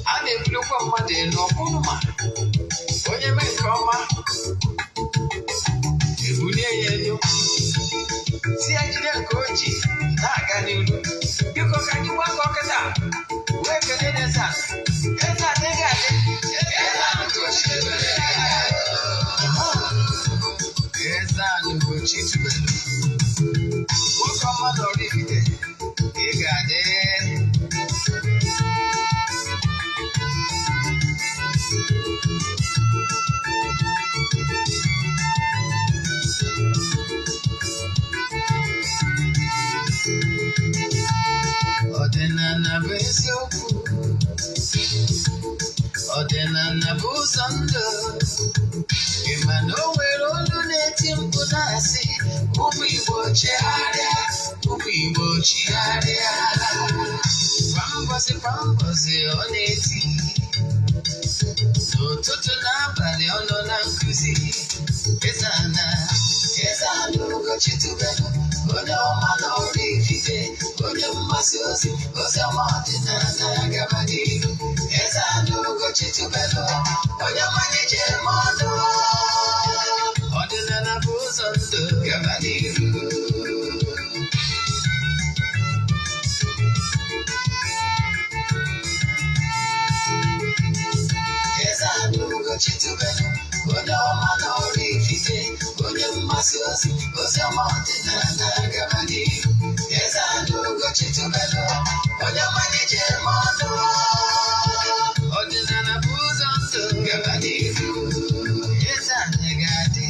Ana ebulukwa mmadụ elu ọkwụnụma onye mee nke ọma ebulie ya elu si ya jide nke oji na-aga n'ihu. Biko ka anyị gbakọ kịta wee kelee Eze-Ana. Eze-Ana ị ga-adị Eze-Ana Ugochitubelu nwoke ọma na oraifite ị ga-adị. Ọdịnala bụ eziokwu, ọdịnala bụ ụzọ ndụ. Ị ma na o nwere olu na-eti mkpu na-asị ụmụ Igbo chegharịa, ụmụ Igbo chigharịa. Kwa mbọsị ọ na-eti, n'ụtụtụ n'abalị ọ nọ na nkụzi. Eze-Ana Ugochitubelu onye ọma na oraifite, onye mgbasa ozi ọma ọdịnala gaba n'ihu. Eze-Ana Ugochitubelu onye mmanya ji eme ọnụ, ọdịnala bụ ụzọ ndụ gaba n'ihu. Eze-Ana Ugochitubelu onye ọma na oraifite, onye mgbasa ozi ọma ọdịnala gaba n'ihu. Eze-Ana Ugochitubelu onye mmanya ji eme ọnụ, ọdịnala bụ ụzọ ndụ gaba n'ihu. Eze-Ana ga-adị,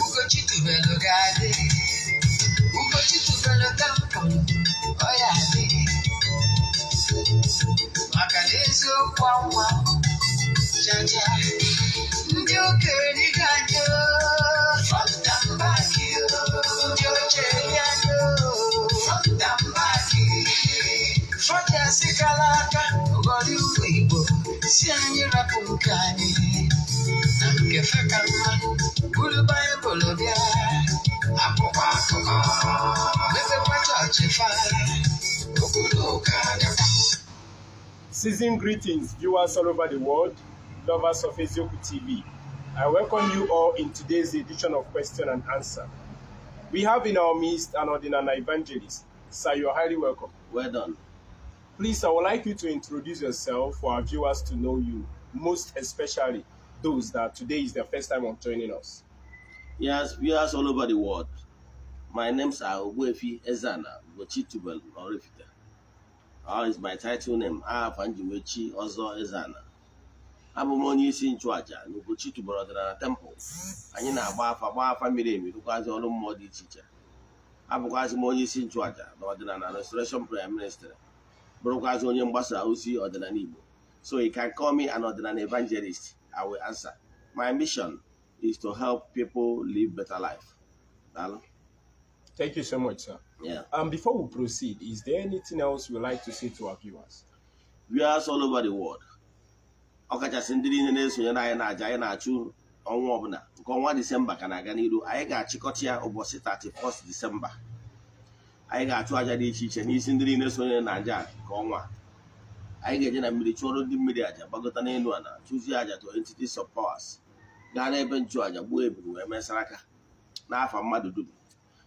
Ugochitubelu ga-adị, Ugochitubelu tempụl ọ ya adị, maka na eziokwu anwa jaja ndị okenye ga-adị front and back, ndị ochie ga-adị front and back. Soja sikala aka ụgọrị ụmụ Igbo si anyị rapụ nke anyị na nke feka mma buru Baịbụl bịa akwụkwọ akụkọ mepekwa chọọchị fa okpuru ụka dịkwa. Season greetings, viewers all over the world, lovers of Eziokwu TV. I welcome you all in today's edition of Question and Answer. We have in our midst an ordinary evangelist. Sir, you are highly welcome. Well done. Please, I would like you to introduce yourself for our viewers to know you, most especially those that today is their first time of joining us. Yes, viewers all over the world. My name's Ogbuefi Eze-Ana Ugochitubelu oraifite. Is my title name. Ogbuefi Eze-Ana. Abụ m onye isi nchụaja na Ugochitubelu ọdịnala temple. Anyị na-agba afa miri emi rụkwazi ọrụ mmụọ dị iche iche. Abụkwazi m onye isi nchụaja na ọdịnala Restoration Prayer Ministry. Bụrụkwazi onye mgbasa ozi ọdịnala Igbo. So you can call me an ordinary evangelist. I will answer. My mission is to help people live better life. Hello? Thank you so much, sir. Yeah. Before we proceed, is there anything else you'd like to say to our viewers? Viewers all over the world. Ọkachasị ndị niile na-esonye na anyị na-aja anyị na-achụ ọnwa ọbụla nke ọnwa Disemba ka na-aga n'iru. Anyị ga-achịkọta ya ụbọchị 31st Disemba. Anyị ga-achụ aja dị iche iche n'isi ndị niile sonye na aja nke ọnwa. Anyị ga-eje na mmiri chụọrọ ndị mmiri aja gbagota n'elu ala chụzie aja to entities of powers. Gaa n'ebe nchụ aja gbuo ebiri wee mesara aka n'afa mmadụ dum.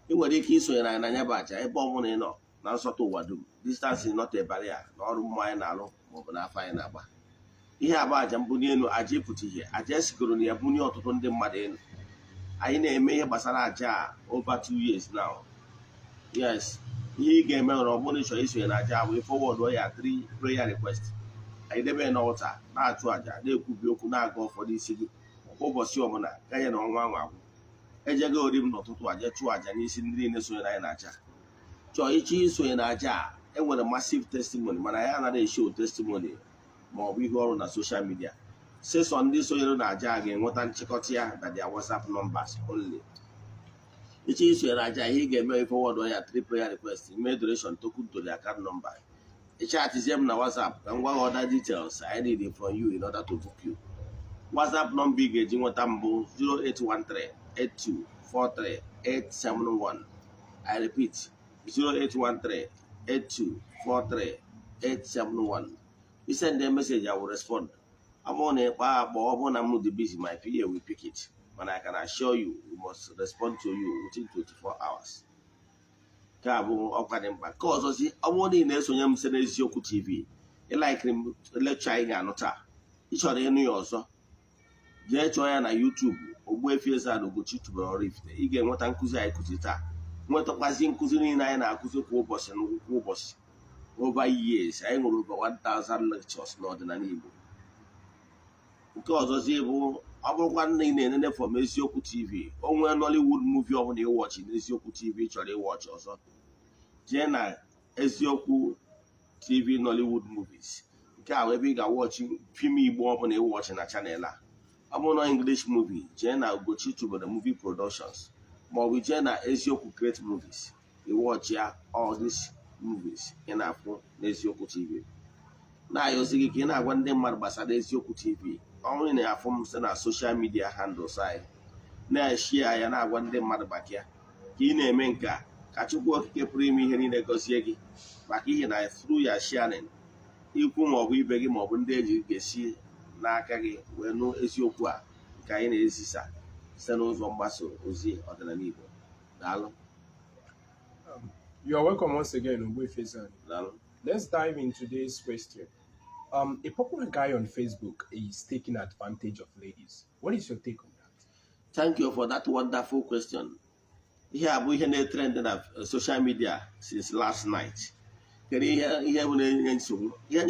Ị nwere ike isonye na anya bụ aja ebe ọbụla ị nọ na nsọtụ ụwa dum. Distance is not a barrier na ọrụ mmụọ anyị na-alụ maọbụ n'afọ anyị na-agba. Ihe abụ aja mbunye elu aja ịpụta ihe aja esigoro na ya bunye ọtụtụ ndị mmadụ elu. Anyị na-eme ihe gbasara aja a over 2 years now. Yes, ihe ị ga-eme nwere ọbụla ịchọrọ isonye na aja bụ forward ya 3 prayer request. Anyị debe n'ọlta na-achụ aja na-ekwubi okwu na-aga ụfọdụ isi gị ụbọchị ọbụla ganye na ọnwa anwa agwụ. Ejego ori m n'ụtụtụ aja chụọ aja n'isi ndị niile sonye na anyị na aja. Chọọ iche isonye na aja a enwere massive testimony mana ya anaghị eshow testimony ma ọ bụ ihe ọrụ na social media. Sesọ ndị sonyere na aja ga-enweta nchịkọta ya na their WhatsApp numbers only. Iche isonye na aja ihe ị ga-eme forward ya 3 prayer request ime donation token to the account number. Atizie m na WhatsApp ka m gwa other details I need from you in order to book you. WhatsApp number ị ga-eji nweta mbụ 0813-8243-871. I repeat, 0813-8243-871. You send a message, I will respond. I'm on a bar, but I'm not busy. My PA will pick it. But I can assure you, we must respond to you within 24 hours. Cause I want in this when I'm saying Yoku TV. You like him lecture and not each other in also. Get join na YouTube. Ogbuefi Eze-Ana Ugochitubelu oraifite. You get what Uncle I could it. What a passing cousin in I could go and go over years. I know over 1,000 lectures, not in an igbo. Because I was able, I was one name from Yoku TV. Only an Hollywood movie on you watching this Yoku TV, actually watch also. Jenna Yoku TV Nollywood movies. Because we are watching film igbo on you watching a channel. I'm on English movie. Jenna Ugochitubelu the movie productions. But with Jenna Yoku great movies. You watch here all these movies in our phone, Yoku TV. Now you're saying you know one day Marbasa Yoku TV. Only in our form na social media handles. Na share ya na one day Marbakia. Kine menka. Kachukwu ke primi ihe niile gozie gị maka ihe na through ya sharing ikwu ma ọ bụ ibe gị ma ọ bụ ndị eji ga-esi n'aka gị wee nụ eziokwu a nke anyị na-ezisa site n'ụzọ mgbasa ozi ọdịnala Igbo. Daalụ. You are welcome once again, Ogbuefi Eze-Ana. Daalụ. Let's dive in today's question. A popular guy on Facebook is taking advantage of ladies. What is your take on that? Thank you for that wonderful question. Here we have trend in social media since last night. Here we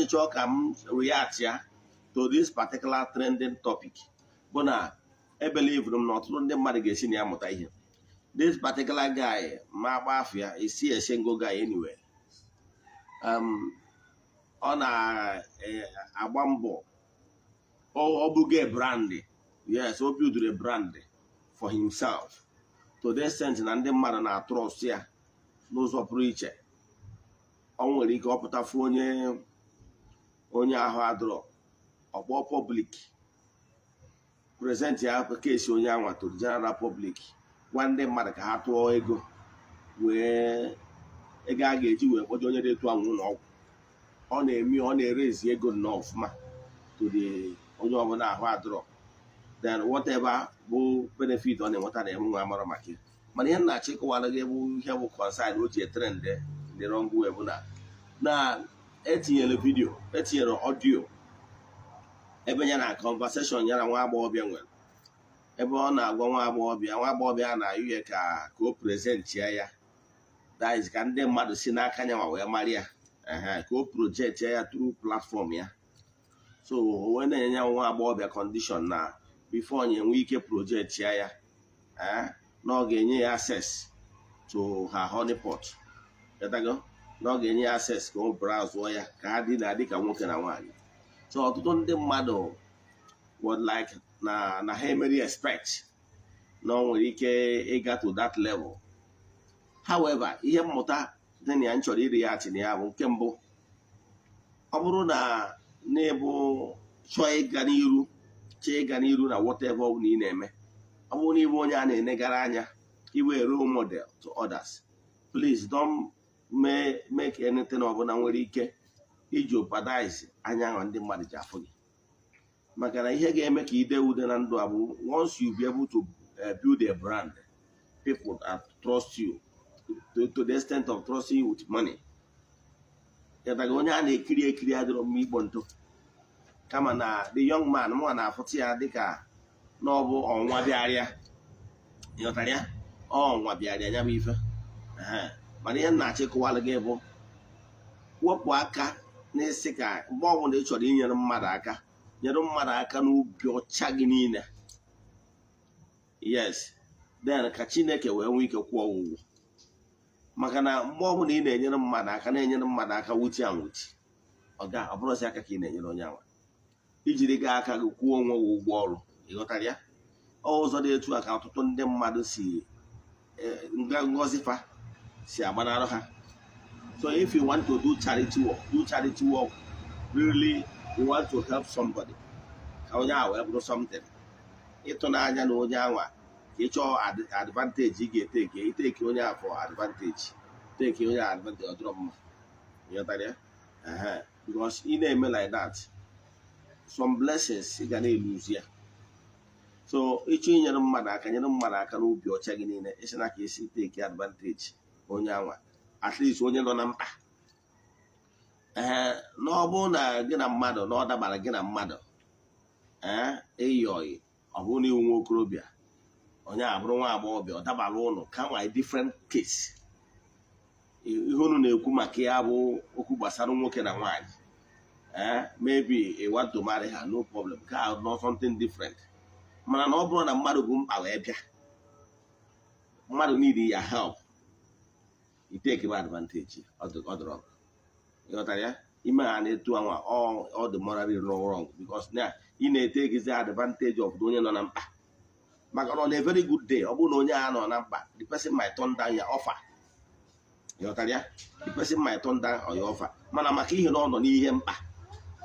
talk react to this particular trending topic. But now, I believe them not run the marigation yamuta here. This particular guy, Mabafia, is a single guy anyway. On a bamboo or obuge brandy. Yes, or build a brandy for himself. To the extent na ndị mmadụ na-atrọst ya n'ụzọ pụrụ iche. Ọ nwere ike ọpụtafu onye ahụ adọrọ ọkpọ public present ya kesi onye anwa to general public gwa ndị mmadụ ka ha tụọ ego wee ego a ga-eji wee kpọje onye dị etu anwụ n'ọgwụ. Ọ na-eme ọ na-erezi ego nnọọ ọfụma to the onye ọbụla ahụ adọrọ. Then whatever bụ benefit ọ na-enweta na-enwe nwa amara maka ya. Mana ihe na-achị kọwara gị bụ ihe bụ concern o ji trend the wrong way bụ na etinyere vidio etinyere audio ebe ya na conversation ya na nwa agbọghọbịa nwere ebe ọ na-agwa nwa agbọghọbịa na-ayụ ya ka o present ya that is ka ndị mmadụ si n'aka ya ma wee mara ya ka o project ya through platform ya. So o wee na-enye ya nwa agbọghọbịa condition na before onye enwe ike project ya na ọ ga-enye ya access to her honeypot. Na ọ ga-enye ya access ka o browse ya ka ha dị na dịka nwoke na nwaanyị. So ọtụtụ ndị mmadụ would like na ha emeri expect na ọ nwere ike ịga to that level. However, ihe mmụta dị na ya nchọrọ iri ya achị na ya bụ nke mbụ, ọ bụrụ na n'ebu chọọ ịga n'iru na whatever ọ bụla ị na-eme, ọ bụrụ na ịbụ onye a na-enegara anya iwe a role model to others, please don't make anything ọbụla nwere ike iji jeopardize anya ahụ ndị mmadụ ji afụ gị. Maka na ihe ga-eme ka ide ude na ndụ a bụ once you be able to build a brand, people trust you to the extent of trusting you with money. Onye a na-ekiri adịrọ mma igbo ntụ kama na the young man mụ na-afụta ya dịka na ọ bụ ọnwa bịarịa ịghọtara ya ọnwa bịarịa ya bụ ife. Mana ihe na-achịkọwalụ gị bụ wepụ aka n'isi ka mgbe ọbụla ị chọrọ inyere mmadụ aka nyere mmadụ aka n'obi ọcha gị niile. Yes, then ka Chineke wee nwee ike kwụọ ụgwọ. Maka na mgbe ọbụla ị na-enyere mmadụ aka na-enyere mmadụ aka wuti anwuti, ọ bụrụzi aka ka ị na-enyere onye anwa ijiri gaa aka gị kwụọ onwe gị ụgwọ ọrụ. Ịghọtara ya? Ụzọ dị etu a ka ọtụtụ ndị mmadụ si ngọzifa si agbanarị ha. So if you want to do charity work, really you want to help somebody ka onye ahụ wee bụrụ something, ịtụnanya na onye anwa ka ị chọọ advantage ị ga-eteke iteke onye a for advantage teke onye advantage ọ dịrọ mma ịghọtara ya because ị na-eme like that some blessings ị ga na-eluzi ya. So ịchọ inyere mmadụ aka nyere mmadụ aka n'obi ọcha gị niile isi na ka esi teke advantage onye anwa at least onye nọ na mkpa na ọ bụrụ na gị na mmadụ na ọ dabara gị na mmadụ eyi oyi ọ bụrụ na iwu nwa okorobịa onye abụrụ nwa agbọghọbịa ọ dabara ụnụ ka nwa different case ihe unu na-ekwu maka ya bụ okwu gbasara nwoke na nwaanyị maybe a want to marry her no problem ka not something different mana na ọ bụrụ na mmadụ bụ mkpa wee bịa mmadụ need ya help you take advantage ọ dọrọ ịghọtara ya ime ha na-etu anwa ọ dị morally wrong because na ị na-etegizi advantage of onye nọ na mkpa maka na on a very good day ọ bụrụ na onye a nọ na mkpa the person might turn down your offer ịghọtara ya the person might turn down your offer mana maka ihe na ọ nọ n'ihe mkpa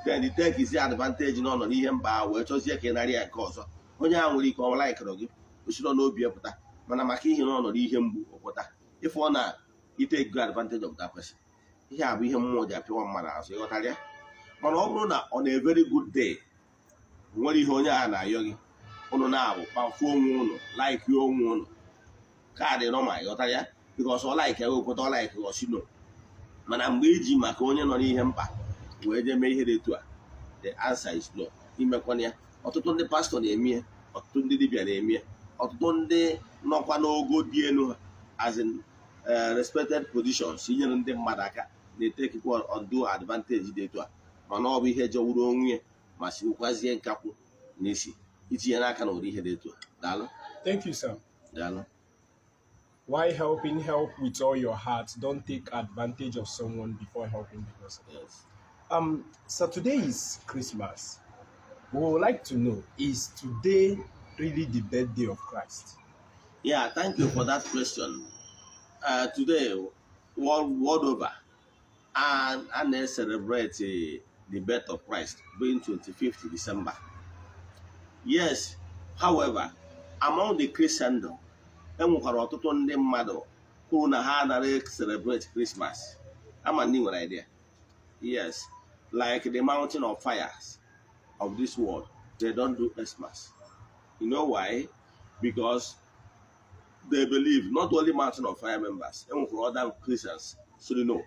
then the take is advantage na ọ nọ n'ihe mkpa wee chọzie ka ị narị ya nke ọzọ onye ahụ nwere ike ọ laikịrị gị osiro n'obi epụta mana maka ihe na ọ nọ n'ihe mgbu ọpụta ife ọ na take good advantage of that person ihe a bụ ihe mmụọ ji apịwa mmadụ azụ ịghọtara ya mana ọ bụrụ na on a very good day nwere ihe onye a na-ayọ gị ụnụ na-abụ kpafuo onwe ụnụ laiki onwe ụnụ kaadị nọma ịghọtara ya bikọs ọ laiki ya wepụta ọ laiki osino mana mgbe iji maka onye nọ n'ihe mkpa wee jee mee ihe dị etu a the answer is no imekwana ya ọtụtụ ndị pastọ na-eme ya ọtụtụ ndị dibịa na-eme ya ọtụtụ ndị nọkwa n'ogo dị elu ha as in respected positions inyere ndị mmadụ aka na-etekikwa ọdụ advantage dị etu a mana ọ bụ ihe jọwuru onwe ya ma sikwazie nkakwu n'isi itinye n'aka na ụdị ihe dị etu a. Daalụ. Thank you, sir. Daalụ. Why help with all your heart? Don't take advantage of someone before helping the person. Yes. So today is Christmas. We would like to know, is today really the birthday of Christ? Yeah, thank you for that question. Today, world over, and they celebrate the birth of Christ, being 25th December. Yes, however, among the Christendom, enwekwara ọtụtụ ndị mmadụ kwuru na ha anaghị celebrate Christmas. Ama ndị nwere idea. Yes, like the mountain of fires of this world, they don't do Christmas. You know why? Because they believe not only mountain of fire members, even for other Christians, so they know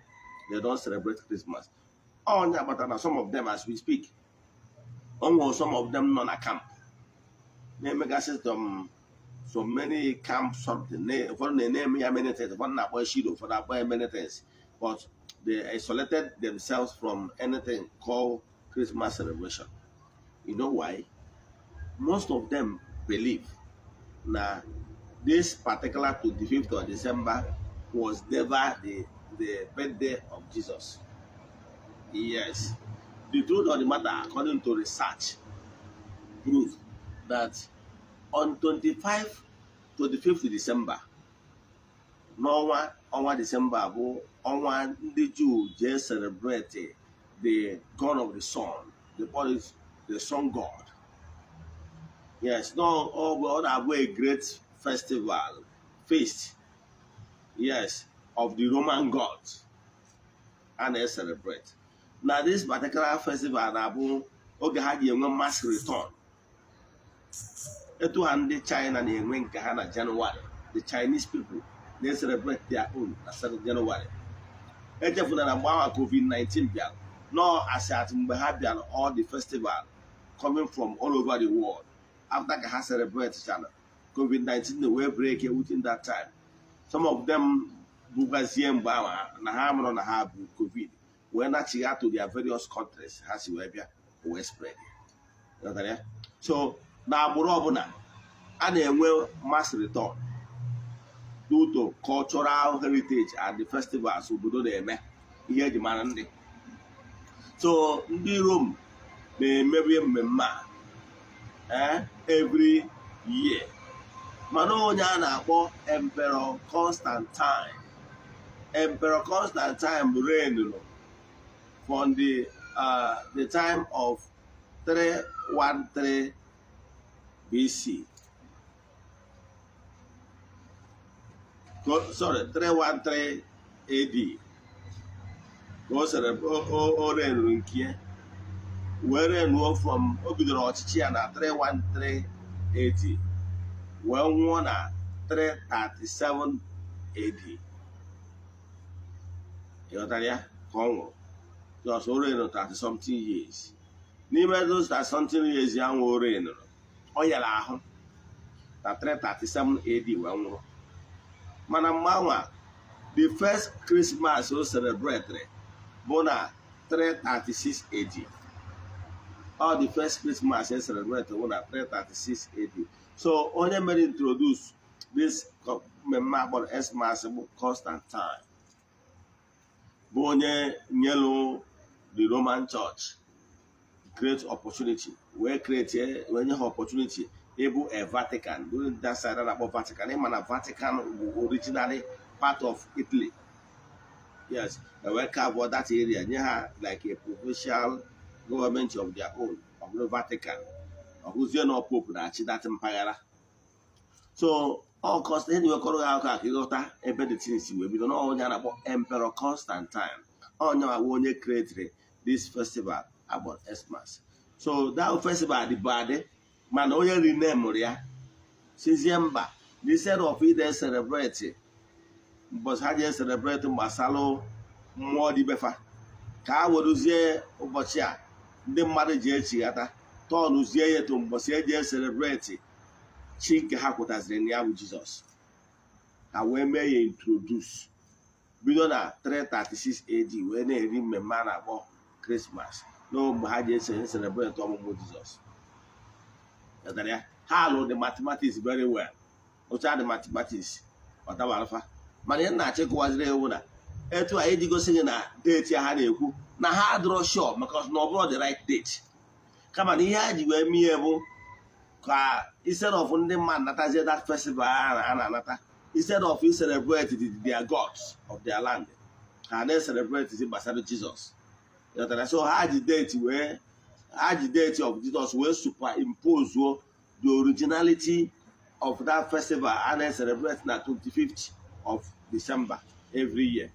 they don't celebrate Christmas. But some of them, as we speak, almost some of them non a camp. They make us so many camps, something. For the name, many things. For that boy, Shido, for that boy, many things. But they isolated themselves from anything called Christmas celebration. You know why? Most of them believe that this particular 25th of December was never the birthday of Jesus. Yes. The truth of the matter, according to research, proves that on 25th December, ọnwa December bụ ọnwa ndị Jew just celebrate the God of the sun, the sun god. Yes, no, have a great festival, feast, yes, of the Roman gods, and they celebrate. Now, this particular festival, oge ha ji enwe mass return. Etu ha ndị China na-enwe nke ha na January. The Chinese people, they celebrate their own na January. Echefuna na mgbe ahụ COVID-19 bịara. No, as at mgbe ha bịara all the festival coming from all over the world. After ka ha celebrate China, COVID-19 wee break within that time. Some of them bugazie mgbe ahụ na ha mụrụ na ha bụ COVID. Wee na-achịga to their various countries ha si wee bịa wee spread. So na agbụrụ ọbụla a na-enwe mass return due to cultural heritage and the festivals obodo na-eme ihe eji mara ndị. So ndị Rome na-emebi mmemme a every year. Mana onye a na-akpọ Emperor Constantine. Emperor Constantine reigned from the time of 313 BC sorry, 313 AD. Ka o sere o renuru nke ya wee renuo from o bidoro ọchịchị ya na 313 AD wee nwụọ na 337 AD. Ịghọtara ya ka ọ nwụrụ just o renuru 30 something years. N'ime those 30 something years ya nwụ o renuru, ọ yara ahụ na 337 AD wee nwụrụ. Mana mgbanwe the first Christmas o celebrate bụ na 336 AD. All the first Christmas e celebrate bụ na 336 AD. So onye mere introduce this mmemme akpọrọ Xmas bụ Constantine, bụ onye nyelu the Roman Church great opportunity, wee nye ha opportunity ịbụ a Vatican during that side a na-akpọ Vatican. Ịma na Vatican bụ originally part of Italy. Yes, they were carved that area, nye ha like a provincial government of their own, of the Vatican. Who's no Pope na-achị that mpaghara. So all Constantine wee kọrọ ha aka ịghọta ebe the things wee bido na onye a na-akpọ Emperor Constantine. Onye onye created this festival about Xmas. So that festival dị bad, mana onye rename ya sizie mba instead of ide celebrate ụbọchị ha ji celebrate gbasalụ mmụọ dị befa, ka a weruzie ụbọchị a ndị mmadụ ji echighata tọnụzie ya etu mbọchị eji celebrate chi nke ha kwụtaziri na ya bụ Jizọs. Ha wee mee ya introduce bido na 336 AD wee na-eri mmemme a na-akpọ Christmas n'ogbe ha ji celebrate ọmụmụ Jizọs. Ha lụ the mathematics very well. Ocha the mathematics ọtaba alfa. Mana ihe na-achịkọwaziri ewu na etu a iji gosi gị na date ha na-ekwu na ha adịrọ sure because na ọ bụrụ the right date. Kama na ihe ha ji wee mee bụ ka instead of ndị mmadụ natazie that festival a na-anata, instead of celebrate their gods of their land, ha na-celebrate gbasara Jizọs. So ha ji date of Jesus wee superimpose the originality of that festival and they celebrate na 25th of December every year.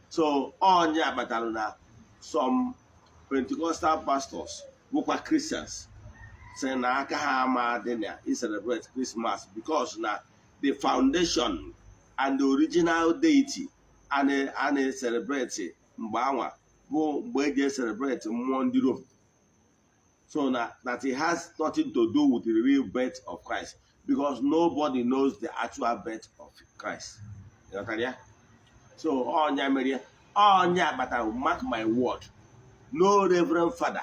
So onye abatara na some Pentecostal pastors bụkwa Christians say na aka ha ama dị na celebrate Christmas because na the foundation and the original deity and celebrate mgbe anwa bụ mgbe eji celebrate mmụọ ndị Rome. So that it has nothing to do with the real birth of Christ because nobody knows the actual birth of Christ. So onye mere onye agbata, mark my word, no reverend father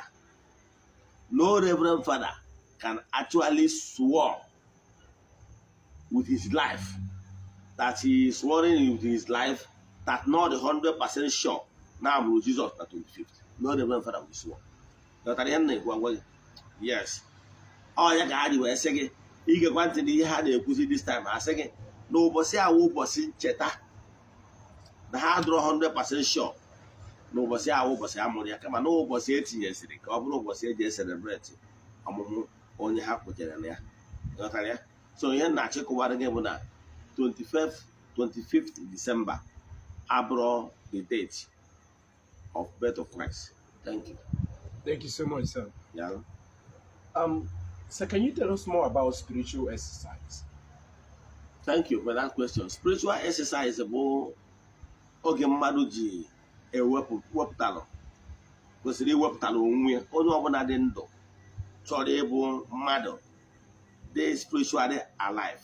can actually swear with his life that he is swearing with his life that not 100% sure now will Jesus na 25th. No reverend father will swear. Yes. Oh, ya ka ha ji wee sị gị igekwa ntị n'ihe ha na-ekwuzi this time. Asị gị na ụbọchị awụ ụbọchị ncheta na ha adịrọ 100% sure na ụbọchị awụ ụbọchị amụrụ ya, kama na ụbọchị etinyesiri ka ọ bụrụ ụbọchị eji celebrate ọmụmụ onye ha kwetere na ya. So ihe na-achịkọwara gị bụ na 25th December abụrụ the date of birth of Christ. Thank you. Thank you so much, sir. Yeah. So can you tell us more about spiritual exercise? Thank you for that question. Spiritual exercise bụ oge mmadụ ji wepụtalụ kwesịrị iwepụtalụ onwe onye ọbụla dị ndụ chọrọ ịbụ mmadụ dị spiritually alive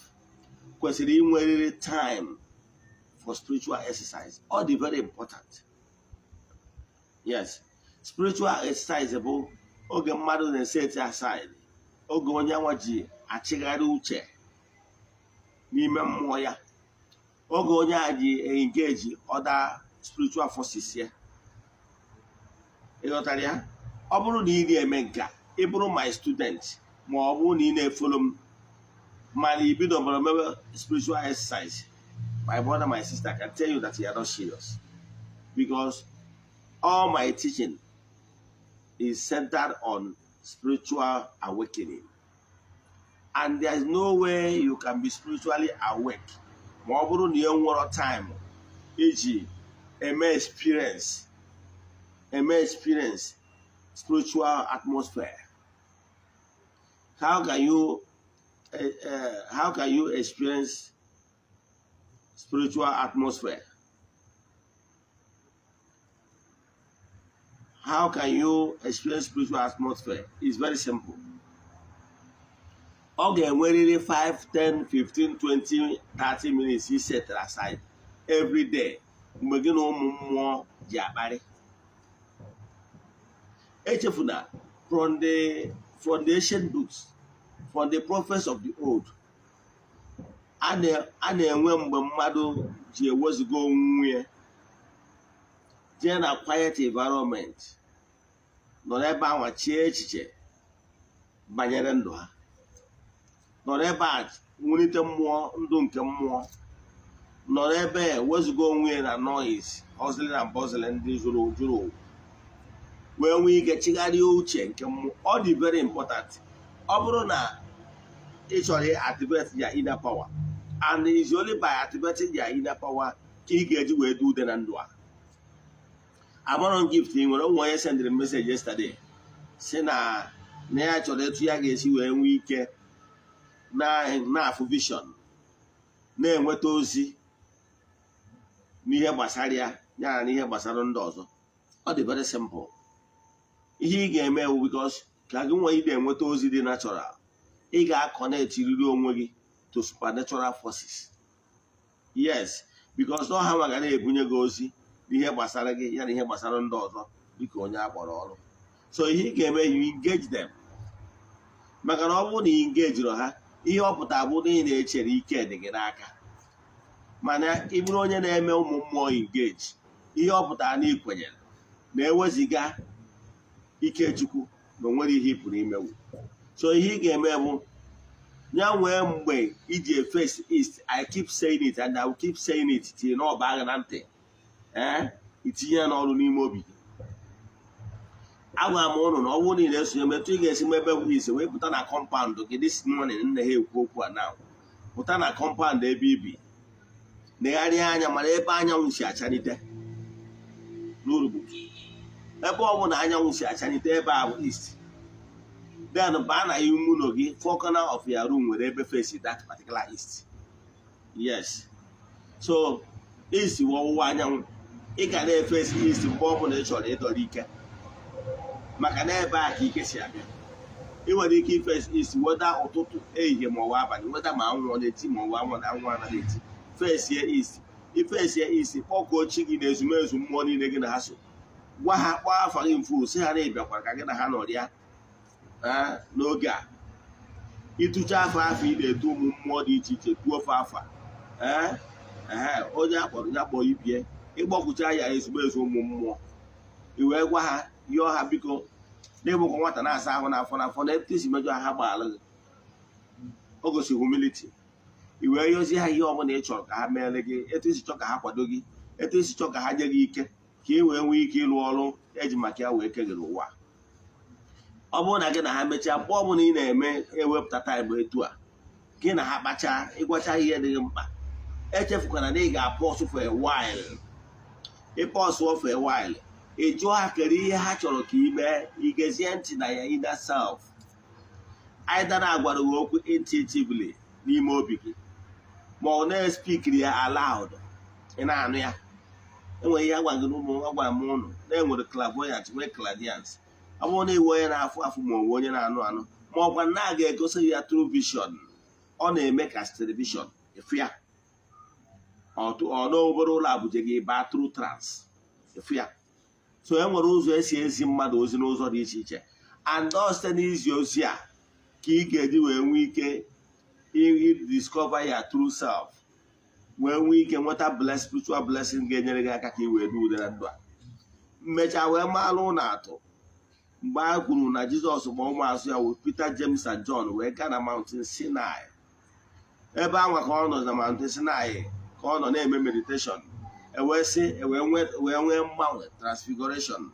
kwesịrị inwerịrị time for spiritual exercise. All the very important. Yes. Spiritual exercise bụ oge mmadụ na-set aside, oge onye nwa ji achịgharị uche n'ime mmụọ ya, oge onye a ji engage other spiritual forces ya. Ịghọtara ya? Ọ bụrụ na ị na-eme nke a, ị bụrụ my student ma ọ bụrụ na ị na-efolo m mana ibido bara mebe spiritual exercise, my brother, my sister, I can tell you that you are not serious because all my teaching is centered on spiritual awakening. And there is no way you can be spiritually awake ma ọ bụrụ na ị nwere time iji experience spiritual atmosphere. How can you experience spiritual atmosphere? How can you experience spiritual atmosphere? It's very simple. Ọ ga-enwerịrị 5, 10, 15, 20, 30 minutes you set aside every day mgbe gị na ụmụ mmụọ ji akparị. Echefuna, from the ancient books, from the prophets of the old, a na-enwe mgbe mmadụ ji ewezuga onwe ya jee na quiet environment, nọ n'ebe ahụ chie echiche banyere ndụ ha, nọ n'ebe a wulite mmụọ, ndụ nke mmụọ, nọ n'ebe wezuga onwe ya na noise, hustling and bustling ndị juru ụwa, wee nwee ike chigharịa uche nke mmụọ. Ọ dị very important. Ọ bụrụ na ị chọrọ activate your inner power, and it's only by activating your inner power ka ị ga-eji wee dị ude na ndụ a. Amara gift nwere nwa onye sendịrị message yesterday si na ya chọrọ etu ya ga-esi wee nwee ike na-afụ vision, na-enweta ozi n'ihe gbasara ya na n'ihe gbasara ndị ọzọ. Ọ dị very simple. Ihe ị ga-eme bụ because ka gị nwee ide enweta ozi dị natural, ị ga-akọnect riri onwe gị to supernatural forces. Yes, because ọ ha nwa na-ebunye gị ozi n'ihe gbasara gị ya na ihe gbasara ndị ọzọ dịka onye akpọrọ ọrụ. So ihe ị ga-eme, you engage them. Maka na ọ bụrụ na ị engage ha, ihe ọ pụtara bụ na ị na-echere ike dị gị n'aka. Mana ị bụrụ onye na-eme ụmụ mmụọ engage, ihe ọ pụtara na ị kwenyere na eweziga ike Chukwu na onwere ihe ị pụrụ imewu. So ihe ị ga-eme bụ ya nwee mgbe iji face east. I keep saying it and I will keep saying it till na ọ baa gị na ntị. Itinye ya n'ọrụ n'ime obi gị. Agwa m ụnụ na ọ bụrụ na ị na-esonye metụ ị ga-esi ebe bụ ise wee pụta na compound gị this morning. Nna ha ekwu okwu a now. Pụta na compound ebe ibi, negharịa anya mara ebe anyanwụ si achanite n'urubu. Ebe ọ bụ na anyanwụ si achanite ebe a bụ east. Then baa na ime ụlọ gị, 4 corner of your room nwere ebe face that particular east. Yes. So east bụ ọwụwa anyanwụ. Ị ga na-efesi east mgbe ọ bụla ị chọrọ ịdọrọ ike, maka na ebe a ka ike si abịa. Ị nwere ike ifesi east weda ụtụtụ, ehihie ma ọ bụ abalị, weda ma anwụ ọ na-eti ma ọ bụ anwụ na anwụ anaghị eti. Fesie east. Ifesie east, kpọkọọ chi gị na ezumezu mmụọ niile gị na ha so. Gwa ha kpọọ afa gị mfu, si ha na-ebiakwara ka gị na ha nọrịa n'oge a. Ịtụcha afa ị na-etu ụmụ mmụọ dị iche iche, tuo ofe afa. Onye akpọrọ ya kpọọ ibie, ịgbọkwụcha ya ezumezu ụmụ mmụọ. I wee gwa ha yọọ ha biko na-egbukwa nwata na-asa ahụ n'afọ na etu isi mejọ ha gbaala gị. O gosi humility. I wee yọzie ha ihe ọbụla ị chọrọ ka ha meere gị, etu isi chọọ ka ha kwado gị, etu isi chọọ ka ha nye gị ike, ka ị wee nwee ike ịrụ ọrụ eji maka ya wee kegịrị ụwa. Ọ bụrụ na gị na ha mechaa, mgbe ọbụla ị na-eme ewepụta time etu a, gị na ha kpachaa ịgwacha ihe dị gị mkpa. Echefukwana na ị ga-apọsụ for a while. Ịpọsụ for a while, ị jụọ ha kere ihe ha chọrọ ka ị mee, ị gezie ntị na ya inner self. Anyị dara agwara gị okwu intuitively n'ime obi gị, ma ọ na-espikiri ya aloud, ị na-anụ ya. Enwere ihe agwa gị n'ụmụ, agwara m ụnụ na-enwere clairvoyance, nwee clairaudience. Ọ bụrụ na iwe onye na-afụ afụ ma ọ bụ onye na-anụ anụ, ma ọ gwa na a ga-egosi ya through vision. Ọ na-eme ka television efu ya. Ọ n'obere ụlọ abụje gị baa through trance efu ya. So e nwere ụzọ esi ezi mmadụ ozi n'ụzọ dị iche iche, and ọ site n'izi ozi a ka ị ga-eji wee nwee ike discover ya true self, wee nwee ike nweta spiritual blessing ga-enyere gị aka ka ị wee dị ude na ndụ a. Mmecha wee maalụ na atụ mgbe a kwuru na Jizọs gba ụmụazụ ya wụ Peter, James and John wee gaa na Mountain Sinai. Ebe anwa ka ọ nọ na Mountain Sinai ka ọ nọ na-eme meditation. Wee nwee mgbanwe, transfiguration,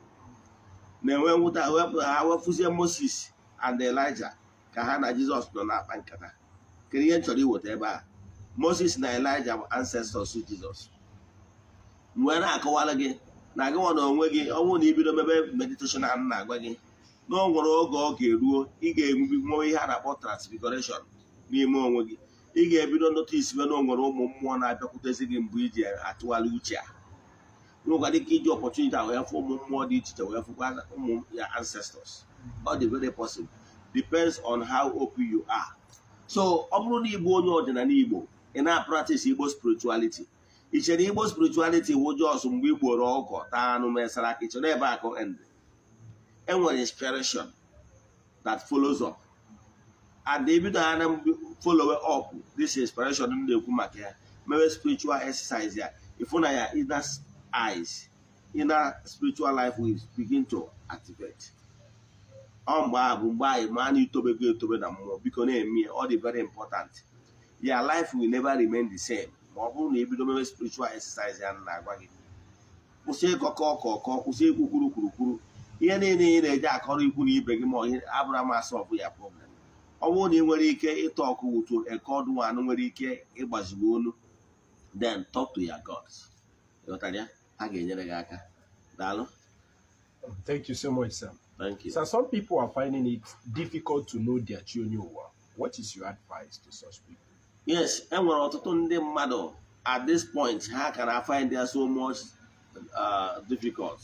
na-enwe nwụta. Ha wefụzie Moses and Elijah ka ha na Jizọs nọ na-akpa nkata. Kedu ihe chọrọ iweta ebe a? Moses na Elijah bụ ancestors Jesus. Mgbe na-akọwara gị na gị nwa na onwe gị ọnwụ na ibido mebe meditation a na-agwa gị na o nwere oge ọ ga-eruo ị ga-enwe ihe a na-akpọ transfiguration n'ime onwe gị. Ị ga-ebido notice na o nwere ụmụ mmụọ na-abịakwutezi gị mgbe iji atụgharị uche a. Nwere ike iji opportunity wee fụ ụmụ mmụọ dị iche iche wee fụkwa ụmụ ya ancestors. Ọ dị very possible. Depends on how open you are. So ọ bụrụ na Igbo onye ọdịnala Igbo ị na-practice Igbo spirituality, i chere Igbo spirituality wụ jos mgbe i gboro ọkọ taa anụ mesara aka, i chere ebe akọ end. Enwere inspiration that follows up, and ebido ha na follow up this inspiration m na-ekwu maka ya mewe spiritual exercise ya ifu na ya inner spiritual life will begin to activate. Ọ mgbe a bụ mgbe anyị ma na itobego etobe na mmụọ biko na-eme ọ dị very important. Your life will never remain the same ma ọ bụrụ na ebido mewe spiritual exercise ya na-agwa gị. Kwụsị ịkọkọ ọkọkọ, kwụsị ikwu kwuru ihe niile ị na-eji akọrọ ikwu na ibe gị ma ihe abụrụ amasị ọ bụ ya problem. Ọ bụrụ na ị nwere ike ịtọ ọkụ wuto ekọdụ anụ nwere ike ịgbazigbo olu, then talk to your gods. Ịghọtara ya? Ha ga-enyere gị aka. Daalụ. Thank you so much, sir. Thank you. So some people are finding it difficult to know their Chionyowa. What is your advice to such people? Yes, enwere ọtụtụ ndị mmadụ at this point ha can find there so much difficult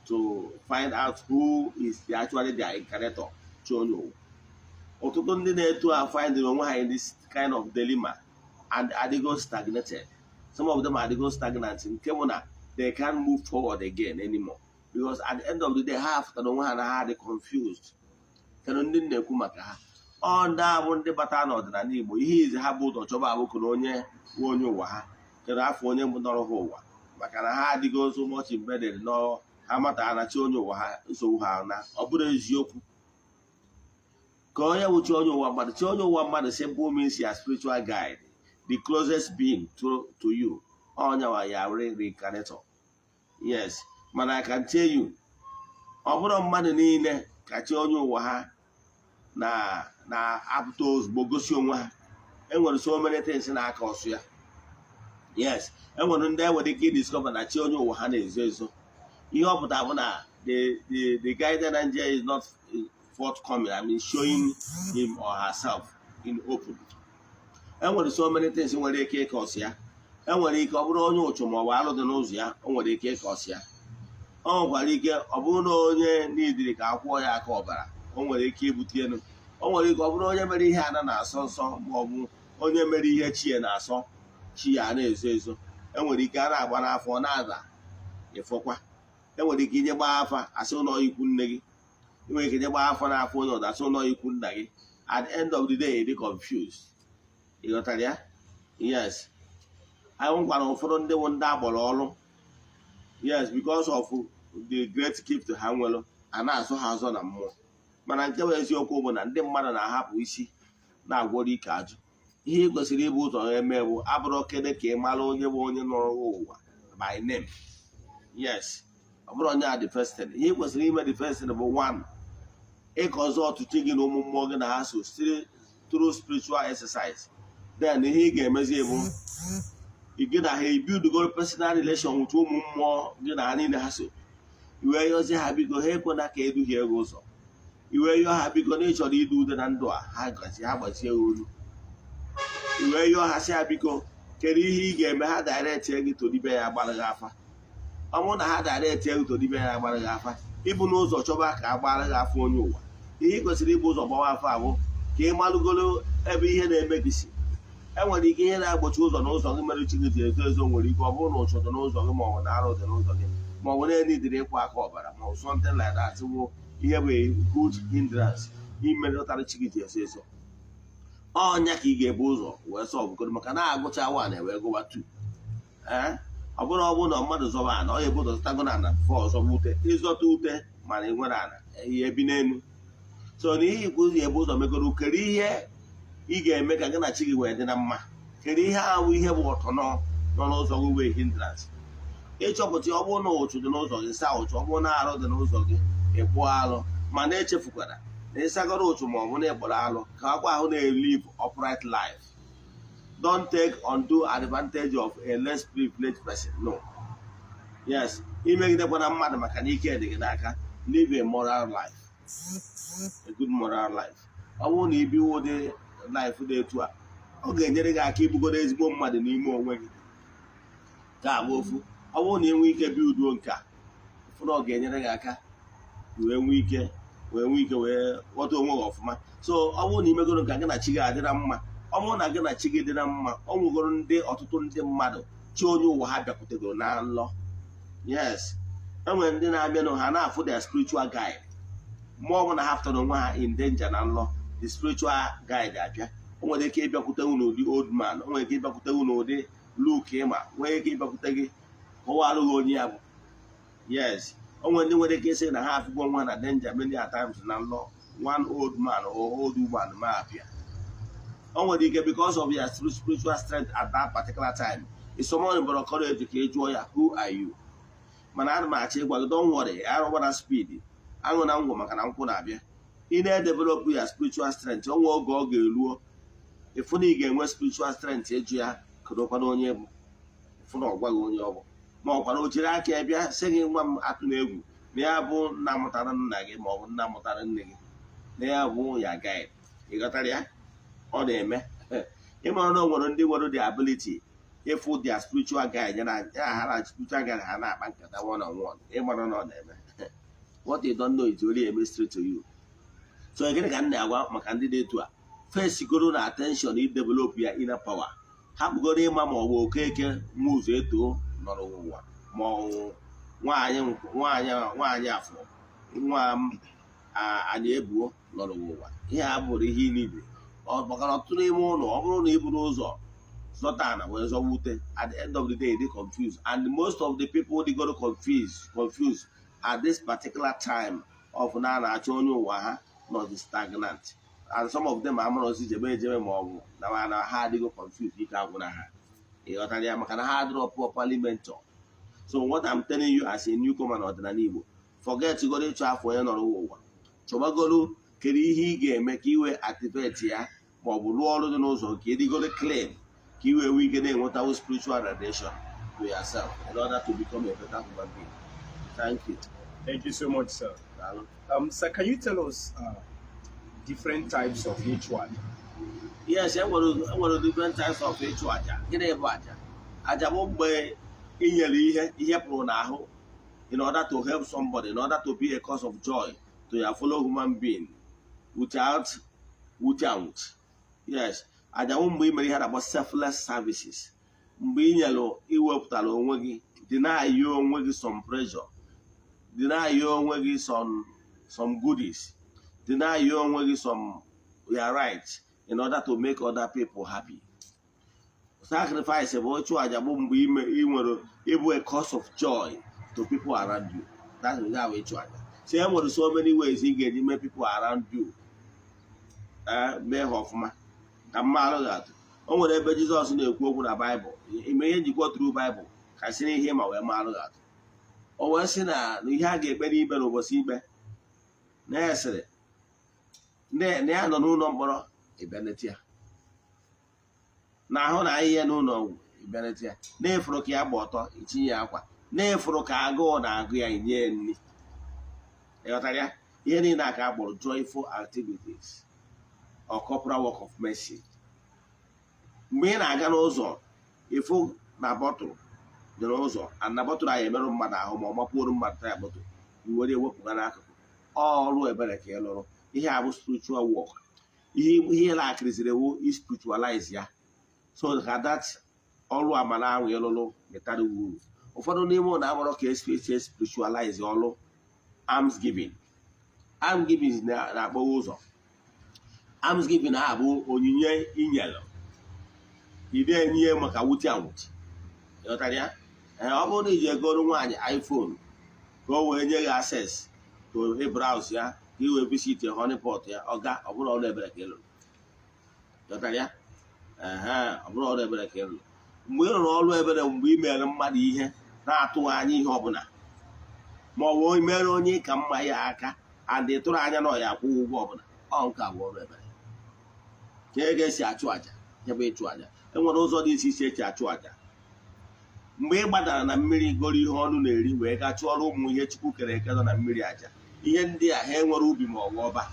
to find out who is actually their incarnator, Chionyowa. Ọtụtụ ndị na-eto a find onwe ha in this kind of dilemma and are they go stagnated. Some of them are they go stagnant nke bụ na they can't move forward again anymore. Because at the end of the day, half the one had confused. Can ndị na-ekwu maka ha. Ọ ndị abụ ndị bata n'ọdịnala Igbo ihe izi ha bụ ụzọ chọba abụ na onye ụwa ha kere afọ onye nọrọ ha ụwa maka na ha adịgo so much embedded nọ ha mata anachi onye ụwa ha nsogbu ha na ọ bụrụ eziokwu ka onye wuchi onye ụwa mmadụ chi onye ụwa mmadụ simple means your spiritual guide, the closest being to you. Onye wa ya reincarnator. Yes. Mana I can tell you, ọ bụrụ mmadụ niile kacha onye ụwa ha na-apụta ozugbo gosi onwe ha. Enwere so many things na-aka ọsụ ya. Yes, enwere ndị enwere ike discover na chi onye ụwa ha na-ezo ezo. Ihe ọ pụtara bụ na the guided angel is not forthcoming. I mean, showing him or herself in open. Enwere so many things nwere ike ịka ọsụ ya. Enwere ike ọ bụrụ onye ụchụ ma ọ bụ alụ dị n'ụzọ ya, o nwere ike ịka ọsụ ya. Ọ nwekwara ike ọ bụrụ na onye n'idiri ka akwụọ ya aka ọbara, o nwere ike ibute elu. O nwere ike ọ bụrụ onye mere ihe ana na-asọ nsọ ma ọ bụ onye mere ihe chi ya na-asọ chi ya na-ezo ezo. Enwere ike a na-agba n'afọ na-ada ịfọkwa. Enwere ike inye gbaa afa asị ụlọ ikwu nne gị. Enwere ike inye gbaa afọ n'afọ onye ọzọ asị ụlọ ikwu nna gị. At the end of the day, dị confused. Ịghọtara ya? Yes. Anyị nwekwara ụfọdụ ndị bụ ndị agbara ọrụ. Yes, because of the great gift ha nwere, a na-azụ ha azọ na mmụọ. Mana nke bụ eziokwu bụ na ndị mmadụ na-ahapụ isi na-agwọrọ ike ajụ. Ihe ị kwesịrị ịbụ ụzọ eme bụ abụrụ kede ka ị mara onye bụ onye nọrọ ụwa by name. Yes, ọ bụrụ onye a the first thing. Ihe ị kwesịrị ime the first thing bụ one, ịkọzọ ọtụtụ gị na ụmụ mmụọ gị na ha so through spiritual exercise. Then ihe ị ga-emezi bụ gị na ha build personal relation with ụmụ mmụọ gị na ha niile ha so. Iwe yozie ha biko ha ekwena ka eduhie ego ụzọ. Iwe yọọ ha biko na ịchọrọ idu ude na ndụ a ha gbazie olu. Iwe yọọ ha si ha biko kedu ihe ị ga-eme ha direct gị todibe ya agbara gị afa. Ọ bụrụ na ha direct gị todibe ya agbara gị afa, ịbụ n'ụzọ chọba ka agbara gị afa onye ụwa. Ihe ị kwesịrị ịbụ ụzọ gbawa afa abụ ka ị malụgoro ebe ihe na-eme gị si. Enwere ike ihe na-agbochi ụzọ n'ụzọ gị mere chi gị ji ezo ezo nwere ike ọ bụrụ na ụchụ dị n'ụzọ gị ma ọ bụ na arụ dị n'ụzọ gị ma ọ bụ na-enidiri ịkwa aka ọbara ma ọ something like that wụ ihe bụ good hindrance imerụtara chi gị ji ezo ezo. Ọnya ka ị ga-ebu ụzọ wee sọbụgodo maka na-agụcha one wee gụwa 2. Ọ bụrụ na mmadụ zọba ana ọ ya ebu ụzọ zụtago na ana fọ ọzọ bụ ute ịzọta ute mana ị nwere ana ihe ebi n'elu. So na ihe ikwu ya ebu ụzọ megoro kere ihe ị ga-eme ka gị na chi gị wee dị na mma. Kedu ihe ahụ ihe bụ ụtọ nọ n'ụzọ gị wee hindrance. Ịchọpụta ọ bụrụ na ụchụ dị n'ụzọ gị saa ụchụ, ọ bụrụ na arụ dị n'ụzọ gị ịkpụọ alụ mana echefukwara na ịsagoro ụchụ ma ọ bụ na ịkpọrọ alụ ka akwa ahụ na-elive upright life. don't take undue advantage of a less privileged person. No. Yes, imegidekwana mmadụ maka na ike dị gị n'aka. Live a moral life, a good moral life. Ọ bụrụ na ibi ụdị life dị etu a, ọ ga-enyere gị aka ibugodo ezigbo mmadụ n'ime onwe gị. Ga-abụ ofu. Ọ bụrụ na ị nwee ike bi udo nke a, ụfọdụ ọ ga-enyere gị aka wee nwee ike wee ghọta onwe gị ọfụma. So ọ bụrụ na imegoro nke gị na chi gị adịra mma, ọ bụrụ na gị na chi gị dịra mma, ọ nwegoro ọtụtụ ndị mmadụ chi onye ụwa ha bịakwutegoro na nlọ. Yes, enwere ndị na-abịanụ ha na-afụ their spiritual guide. Ma ọ bụ na ha pụtara onwe ha in danger na nlọ, the spiritual guide abịa. O nwere ike ịbịakwute unu n'ụdị old man, o nwere ike ịbịakwute unu n'ụdị Luke ịma, nwere ike ịbịakwute gị kọwara gị onye ya bụ. Yes, o nwere ndị nwere ike ịsị na ha afụgo nwa na danger many a times na nlọ. One old man or old woman ma apịa. O nwere ike because of your spiritual strength at that particular time. If someone brought courage to jụọ ya, who are you? Mana ana m achọ ịgwa gị, don't worry, arụgbara speed. Aṅụ na ngwọ maka na nkwụ na-abịa. Ị na-edevelop ya spiritual strength, o nwee oge ọ ga-eruo. Ịfụ na ị ga-enwe spiritual strength eju ya kedokwana onye bụ. Ịfụ na ọ gwaghị onye ọ bụ. Ma ọkwa na o jiri aka bịa sị gị nwa m atụ na egwu na ya bụ nna mụtara nna gị ma ọ bụ nna mụtara nne gị. Na ya bụ ya guide. Ị ghọtara ya? Ọ na-eme. Ịmara na o nwere ndị nwere the ability ịfụ their spiritual guide ya na spiritual guide ha na-akpa nkata one on one. Ịmara na ọ na-eme. What you don't know is only a mystery to you. So gịnị ka m na-agwa maka ndị dị etu a? First, goro na attention i develop ya inner power. Ha bụgoro ịma ma ọ bụ okeke nwa ụzọ eto nọrọ ụwa, ma ọ nwaanyị afọ nwa anyị ebuo nọrọ ụwa. Ihe a bụrụ ihe ị niile. Ọ gbakọrọ ọtụtụ n'ime ụlọ, ọ bụrụ na ị buru ụzọ zọta na wee zọwute, at the end of the day they confused, and most of the people they got confused at this particular time of na na-achọ onye ụwa ha not stagnant, and some of them amụrụzi jebe ma ọ bụ na ha adịgo confused ike agwụ na ha. Ịghọtara ya? Maka na ha adịrọ properly mentor. So what I'm telling you as a newcomer n'ọdịnala Igbo, forget goro ịchọ afọ onye nọrọ ụwa. Chọbagoro kedu ihe ị ga-eme ka iwe activate ya ma ọ bụ rụọ ọrụ dị n'ụzọ nke ịdịgoro clean ka iwe nwee ike na-enwetawo spiritual radiation to yourself in order to become a better human being. Thank you. Thank you so much, sir. Sir, can you tell us different types of ritual? Yes, there were different types of ritual. Gịnị bụ aja? Aja bụ mgbe inyere ihe pụrụ n'ahụ in order to help somebody, in order to be a cause of joy to your fellow human being without. Yes, aja bụ mgbe i mere ihe na-agba selfless services. Mgbe i nyere iwepụtara onwe gị, deny onwe gị some pressure, deny onwe gị some goodies, deny onwe gị some your rights in order to make other people happy. Sacrifice bụ ịchụ aja bụ mgbe i nwere ịbụ a cause of joy to people around you. That's how ịchụ aja. So there were so many ways ị ga-eji make people around you mee ha ọfụma. Ka mmalụ ga-atụ, o nwere ebe Jizọs na-ekwu okwu na Baịbụl, ime ihe njikọ tru Baịbụl ka si n'ihe ma wee malụ ga-atụ. O wee sị na ihe a ga-ekpe n'ikpe n'ụbọchị ikpe na ya sịrị na ya nọ n'ụlọ mkpọrọ ịbịanete ya, na-ahụ na ahịhịa n'ụlọ ọgwụ ịbịanete ya, na-efuru ka ya gba ọtọ itinye ya akwa, na-efuru ka agụụ na-agụ ya inye ya nri. Ịghọtara ya? Ihe niile aka akpọrọ joyful activities or corporal work of mercy. Mgbe ị na-aga n'ụzọ ịfụ na bọtụlụ dị n'ụzọ, na bọtụlụ anyị emerụ mmadụ ahụ ma ọ makwuoro mmadụ taya bọtụlụ, iwere ewepụga n'akụkụ, ọrụ ebere ka ị lụrụ. Ihe a bụ spiritual work. Ihe na-akịrịsịrị ewu spiritualize ya, so ka that ọrụ amala ahụ ị lụrụ metara uru. Ụfọdụ n'ime ụlọ amụrụ ka esi spiritualize ọrụ almsgiving. Almsgiving na-akpọghị ụzọ. Almsgiving ha bụ onyinye inyere ide enye maka wuti anwụchi. Ịghọtara ya? Ọ bụrụ na iji egoro nwaanyị iPhone ka o wee nye gị access to browse ya, ka i wee visit honeypot ya, ọ bụrụ ọrụ ebere ka ị lụrụ. Ịghọtara ya? Ọ bụrụ ọrụ ebere ka ị lụrụ. Mgbe ị rụrụ ọrụ ebere, mgbe i mere mmadụ ihe na-atụghị anya ihe ọbụla, ma ọ bụ mere onye ka mma ya aka and ị tụrụ anya na ọ ya akwụ ụgwọ ọbụla, ọ nke a bụ ọrụ ebere. Ka e ga-esi achụ aja, ya bụ ịchụ aja. enwere ụzọ dị iche iche eji achụ àjà. Mgbe ị gbadara na mmiri goro ihe ọnụ na-eri wee gaa chụọrọ ụmụ ihe Chukwu kere eke nọ na mmiri àjà, ihe ndị a ha enwere ubi ma ọ bụ ọba,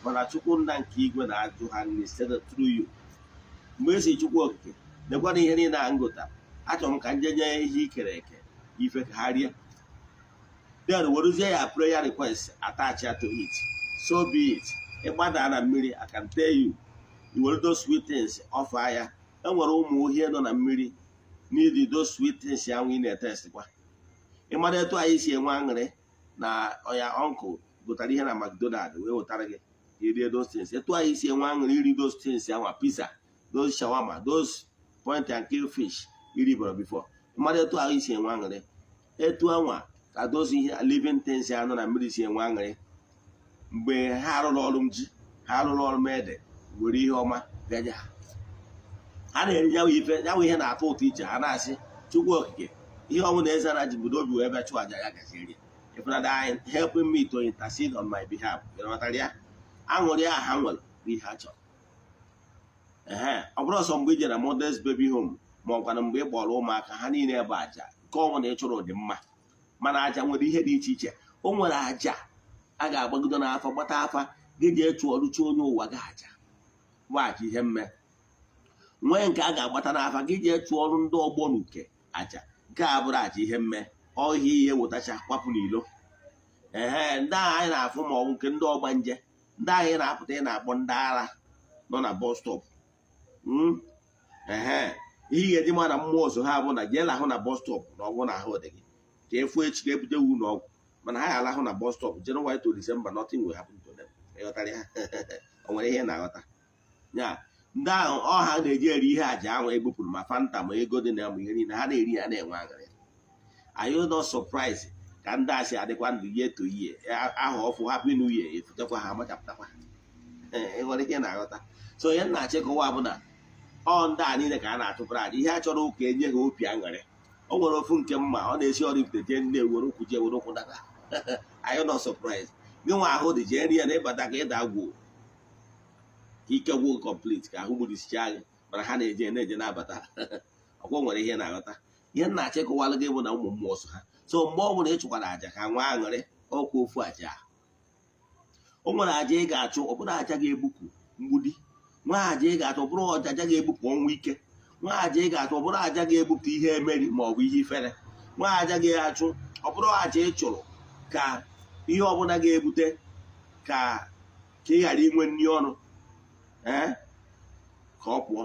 mana Chukwu nna nke igwe na-ajụ ha nri site through you. Mgbe esi Chukwu okike nekwana ihe niile a ngota, achọrọ m ka nje nye ihe ikere eke ife ka ha rie, then werezie ya prayer request attach to it, so be it. Ịgbada na mmiri, I can tell you, iwere those sweet things ọfa ya. Enwere ụmụ ohie nọ na mmiri n'idi those sweet things ahụ ị na-etest kwa. Ịmara etu anyị si enwe aṅụrị na ọya ọnkụl gotara ihe na McDonald wee wetara gị irie those things. Etu anyị si enwe aṅụrị iri those things ahụ, pizza, those shawarma, those point and kill fish iri bọrọ before. Ịmara etu anyị si enwe aṅụrị, etu anwa ka those ihe living things ahụ na mmiri si enwe aṅụrị mgbe ha arụrụ ọrụ m ji, ha arụrụ ọrụ m ede, were ihe ọma gaje ha. Ha na-eri nyawa ife, nyawa ihe na-atọ ụtọ iche. Ha na-asị Chukwu okike, ihe ọbụla Eze-Ana ji budo obi wee bịa chụọ aja ya gazieri. If na that helping me to intercede on my behalf, ịghọtara ya? Aṅụrị a ha nwere bụ ihe ha chọrọ. Ọ bụrụ ọsọ mgbe ị jere Mother's Baby Home ma ọ kwana mgbe ị kpọrọ ụmụaka, ha niile ebe aja nke ọnwụ na ịchụrụ dị mma, mana aja nwere ihe dị iche iche. O nwere aja a ga-agbagido n'afọ, gbata afa gị ji echu ọrụchi onye ụwa gị aja waji ihe mme. Nwee nke a ga-agbata n'afa gị ji echu ọrụ ndị ọgbọ n'uke aja, nke a bụrụ aja ihe mme, ọhịa ihe wetacha kwapụ n'ilo. Ndị agha anyị na-afụ ma ọ bụ nke ndị ọgba nje, ndị agha ị na-apụta ị na-akpọ ndị agha nọ na bus stop. Ihe ị ga-eji ma na mmụọ so ha bụ na jee lahụ na bus stop na ọgwụ na ahụ dị gị ka efu echi ka ebute wu n'ọgwụ, mana ha ga-alahụ na bus stop January to December, nothing will happen to them. Ịghọtara ya? O nwere ihe na-aghọta ya. Ndị ahụ ọha na-eji eri ihe aja ahụ egbupụrụ ma fanta ma ego dị na ihe niile, ha na-eri ya na-enwe aṅụrị. Are you not surprised ka ndị asị adịkwa ndụ ihe to ihe ahụ ọfụ Happy New Year efutekwa ha amachapụtakwa? Ịghọrọ ihe na-aghọta. So ihe na-achịkọwa bụ na ọ ndị a niile ka a na-atụpụrụ aja, ihe a chọrọ ụka enye ha opi aṅụrị. O nwere ofu nke mma, ọ na-esi Oraifite jee nne were ụkwụ jee were ụkwụ daga. Are you not surprised? Gị nwa ahụ dị jee nri ya na ịbata ka ịda gwuo ka ike gwuo complete ka ahụ gburisicha gị, mana ha na-eje na-abata. Ọkwọ nwere ihe na-aghọta. Ihe na-achịkọwalụ gị bụ na ụmụ mmụọ so ha. So mgbe ọ bụla ị chụkwara aja ka nwa aṅụrị, ọkwa ofu aja. O nwere aja ị ga-achụ, ọ bụrụ aja ga-egbupụ mgbudi. Nwa aja ị ga-achụ, ọ bụrụ aja ga-egbupụ ọnwụ ike. Nwa aja ị ga-achụ, ọ bụrụ aja ga-egbupụ ihe emeri ma ọ bụ ihe ifere. Nwa aja ga-achụ, ọ bụrụ aja ị chụrụ ka ihe ọbụla ga-ebute ka ị ghara inwe nri ọnụ, ka ọ pụọ.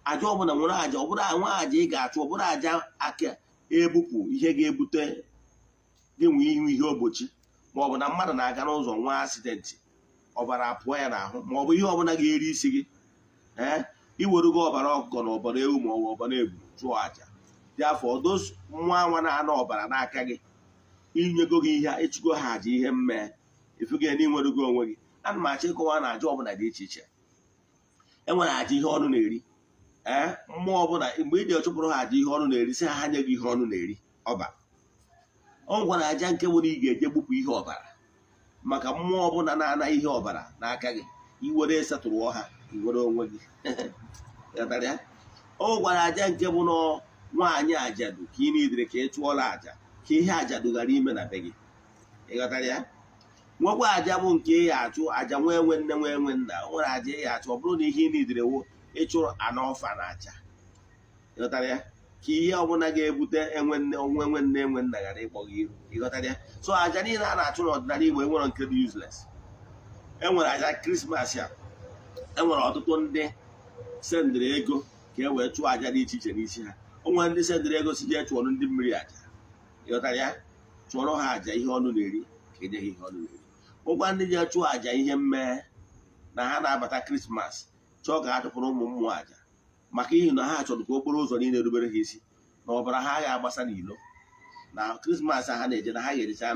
Aja ọbụla nwere aja, ọ bụrụ nwa aja ị ga-achụ, ọ bụrụ aja aka ebupụ ihe ga-ebute gị nwee ihu ihe ogbochi, ma ọ bụ na mmadụ na-aga n'ụzọ nwa asidenti ọbara apụọ ya n'ahụ, ma ọ bụ ihe ọbụla ga-eri isi gị, iwerugo ọbara ọkụkọ na ọbara ewu ma ọ bụ ọbara ebu chụọ aja dị afọ odos nwa nwa na-anọ ọbara n'aka gị, inyego gị ihe ịchụgo ha aja ihe mme ifu gị na inwerugo onwe gị. Ana m achọ ịkọwa na aja ọbụla dị iche iche. Enwere aja ihe ọnụ na-eri. Mmụọ ọbụla mgbe ị dị ọchụpụrụ ha aja ihe ọnụ na-eri, sị ha nye gị ihe ọnụ na-eri ọba. Ọ gwara aja nke bụ na ị ga-eje gbupụ ihe ọbara, maka mmụọ ọbụla na-ana ihe ọbara n'aka gị, iwere setụrụ ọha iwere onwe gị. O gwara aja nke bụ na nwaanyị ajadu ka ị na-edere ka ị chụọla aja ka ihe ajadu ghara ime na be gị. Ịghọtara ya? Nwekwa aja bụ nke ị ga-achụ, aja nwee nwe nne nwee nwe nna. O nwere aja ị ga-achụ, ọ bụrụ na ihe ị na-edere wo ịchụrụ ana ọfa na aja. Ịghọtara ya? Ka ihe ọbụla ga-ebute enwe nne onwe nwe nne enwe nna ghara ịkpọ gị ihu. Ịghọtara ya? So aja niile a na-achụ n'ọdịnala Igbo enwere nke dị useless. Enwere aja Krismas ya, enwere ọtụtụ ndị sendịrị ego ka e wee chụọ aja dị iche iche n'isi ha. O nwere ndị sendịrị ego si jee chụọrọ ndị mmiri aja. Ịghọtara ya? Chụọrọ ha aja ihe ọnụ na-eri ka enye ha ihe ọnụ na-eri. Ụgwa ndị jee chụọ aja ihe mmee na ha na-abata Krismas chọọ ka ha chụpụrụ ụmụ mmụọ aja, maka ihi na ha chọrọ ka okporo ụzọ niile rubere ha isi, na ọbara ha ga-agbasa n'ilo na Krismas ha na-eje, na ha ga-ejecha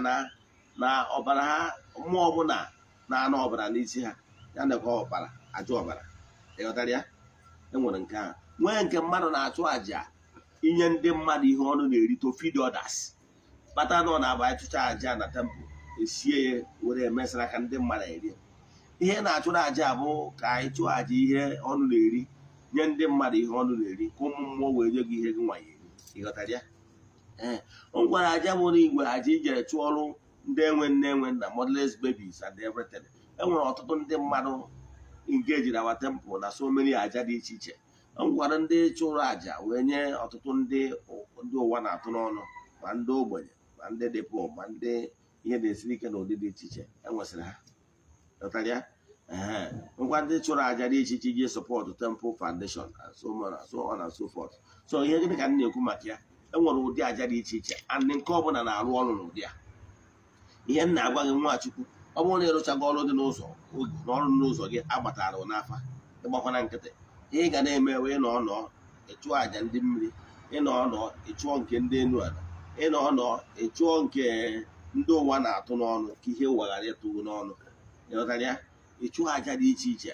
na ọbara ha. Mmụọ ọbụla na-anọ ọbara n'isi ha ya na-ekwe ọbara ajụ ọbara. Ịghọtara ya? Enwere nke ahụ. Nwee nke mmadụ na-achụ aja inye ndị mmadụ ihe ọnụ na-eri, to feed others. Kpata nọ na aba ịchụcha aja na tempụl, esie ya were emesara ka ndị mmadụ eri. Ihe na-achụrụ aja bụ ka anyị chụọ aja ihe ọnụ na-eri nye ndị mmadụ ihe ọnụ na-eri ka ụmụ mmụọ wee nye gị ihe gị nwa ya eri. Ịghọtara ya? O gwara aja bụ na igwe aja ijere chụọ ọrụ ndị enwe nne enwe nna, motherless babies and everything. Enwere ọtụtụ ndị mmadụ engage na our temple na so many aja dị iche iche. O gwara ndị chụrụ aja wee nye ọtụtụ ndị ụwa na-atụ n'ọnụ, ma ndị ogbenye ma ndị dị poor ma ndị ihe na-esiri ike na ụdị dị iche iche enwesịrị ha. Ịghọtara ya? Ngwa ndị chụrụ aja dị iche iche iji support temple foundation and so on and so forth. So ihe gịnị ka m na-ekwu maka ya? Enwere ụdị aja dị iche iche and nke ọbụla na-arụ ọrụ n'ụdị a. Ihe m na-agwa gị Nwachukwu, ọ bụrụ na ịrụchago ọrụ dị n'ụzọ n'ọrụ n'ụzọ gị agbatara n'afa, ịgbakwana nkịtị, ihe ị ga na-eme wee nọ ịchụọ aja ndị mmiri, ịnọ ịchụọ nke ndị enu ala, ịnọ ịchụọ nke ndị ụwa na-atụ n'ọnụ ka ihe ụwa ghara ịtụ n'ọnụ. Ịghọtara ya? Ịchụọ aja dị iche iche.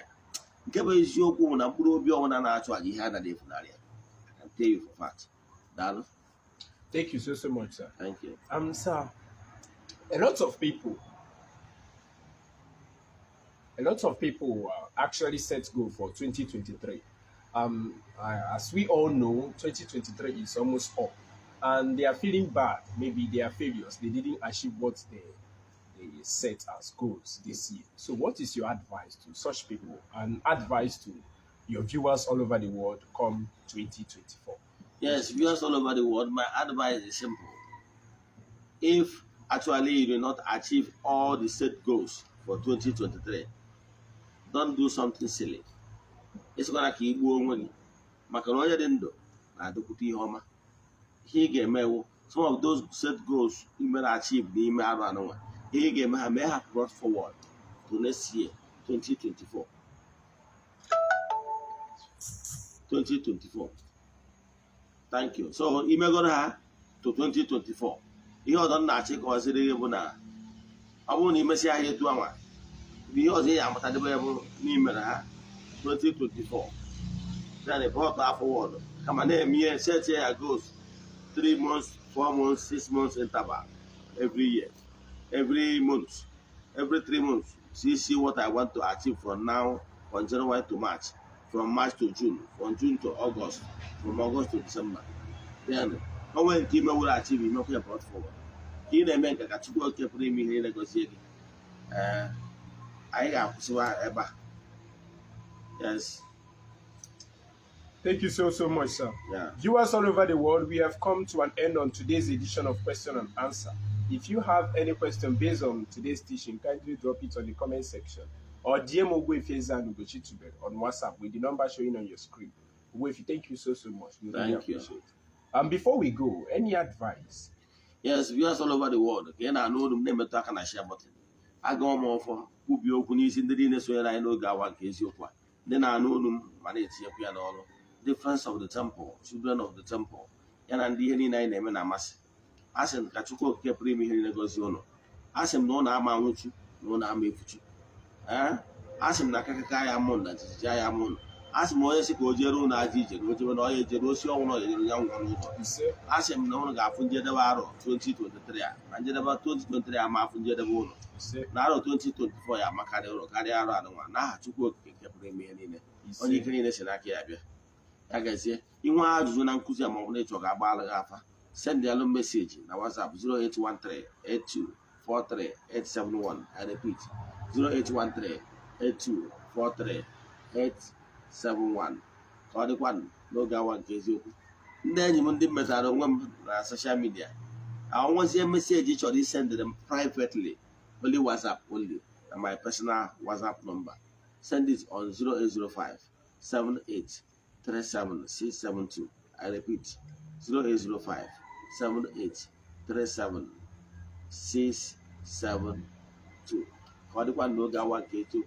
Nke bụ eziokwu bụ na mkpụrụ obi ọbụla na-achụ aja ihe anaghị efunarị ya. I can tell you for fact. Daalụ. Thank you so much, sir. Thank you. Sir, a lot of people actually set goal for 2023. As we all know, 2023 is almost up, and they are feeling bad. Maybe they are failures. They didn't achieve what they set as goals this year. So what is your advice to such people and advice to your viewers all over the world come 2024? Yes, viewers all over the world, my advice is simple. If actually you do not achieve all the set goals for 2023, don't do something silly. It's gonna keep you onwe gị maka na onye dị ndụ na-adịkwute ihe ọma. Ihe ị ga-emewo some of those set goals you may achieve n'ime arụ anụnwa. Ihe ị ga-eme ha may have brought forward to next year, 2024. 2024. Thank you. So imegoro ha to 2024. Ihe ọzọ m na-achị ka ọzịrị gị bụ na ọ bụrụ na imesịa ha etu anwa, ihe ọzọ ị ga-amụtadebe ya bụ n'imere ha 2024. Then brought her forward. Come on, name set here goes 3 months, 4 months, 6 months interval every year, every month, every 3 months. See what I want to achieve from now, from January to March, from March to June, from June to August, from August to December. Then, how many people will achieve? You know, brought forward. He didn't make a chico kept me here negotiating. I have to ever. Yes. Thank you so much, sir. Yeah. Viewers all over the world, we have come to an end on today's edition of Question and Answer. If you have any question based on today's teaching, kindly drop it on the comment section or DM Ogbuefi Eze-Ana Ugochitubelu on WhatsApp with the number showing on your screen. Ogbuefi, thank you so much. We really appreciate it. Before we go, any advice? Yes, viewers all over the world. Okay, now I know the name of the share button. I go more for who be open using the dinner so I know Gawa case you one. Then I know them manage piano. Difference of the temple, children of the temple. And the any nine name and a mass. Ask him Kachuko kept me here in negotiation. Ask him no nama with you, no name with you. Ask him Nakakaya Mon, that is Jayamon. Ask Moesi Gojeru Naji, which will know Jerusio or young one. Ask him no Gafunja 2023, and then about 2023 I'm Mafunja the Bono. Now 2024 Macadero, Cadiara, now Chuko kept me in it. Only cleanest in Akiabia. I guess you want to do Kuza Monato Gabala. Send the message. Now WhatsApp 0813 8243 871. I repeat 0813 8243 871. Call the one, no Gawan Kezu. Then you want the method on social media. I want to see a message each of these send them privately. Only WhatsApp only. And my personal WhatsApp number. Send it on 0805 78 37672. I repeat 0805 78 37672. Call the one no Gawan Ketu.